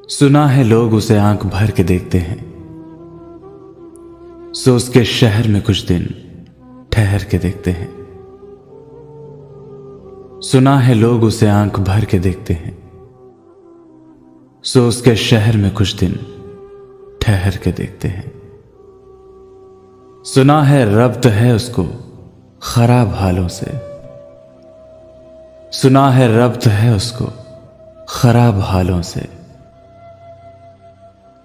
सुना है लोग उसे आंख भर के देखते हैं, सो उसके शहर में कुछ दिन ठहर के देखते हैं। सुना है लोग उसे आंख भर के देखते हैं, सो उसके शहर में कुछ दिन ठहर के देखते हैं। सुना है रब्त है उसको खराब हालों से, सुना है रब्त है उसको खराब हालों से,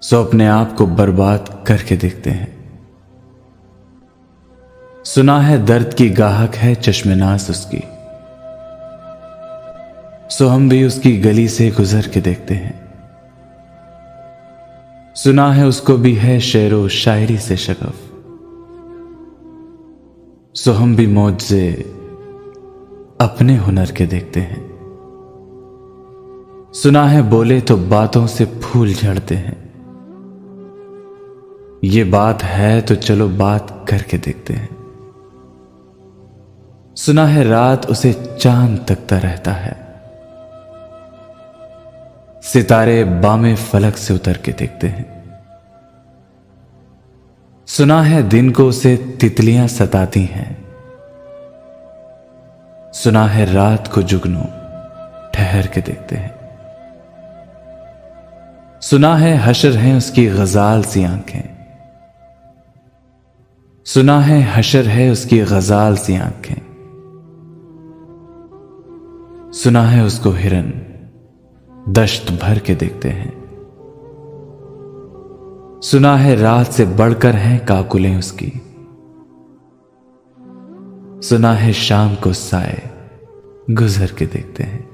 सो अपने आप को बर्बाद करके देखते हैं। सुना है दर्द की गाहक है चश्मेनाज उसकी, सो हम भी उसकी गली से गुजर के देखते हैं। सुना है उसको भी है शेरो शायरी से शगफ, सो हम भी मौज से अपने हुनर के देखते हैं। सुना है बोले तो बातों से फूल झड़ते हैं, ये बात है तो चलो बात करके देखते हैं। सुना है रात उसे चांद तकता रहता है, सितारे बामे फलक से उतर के देखते हैं। सुना है दिन को उसे तितलियां सताती हैं, सुना है रात को जुगनू ठहर के देखते हैं। सुना है हशर है उसकी गजाल सी आंखें, सुना है हशर है उसकी गजाल सी आंखें, सुना है उसको हिरन दश्त भर के देखते हैं। सुना है रात से बढ़कर हैं काकुलें उसकी, सुना है शाम को साए गुजर के देखते हैं।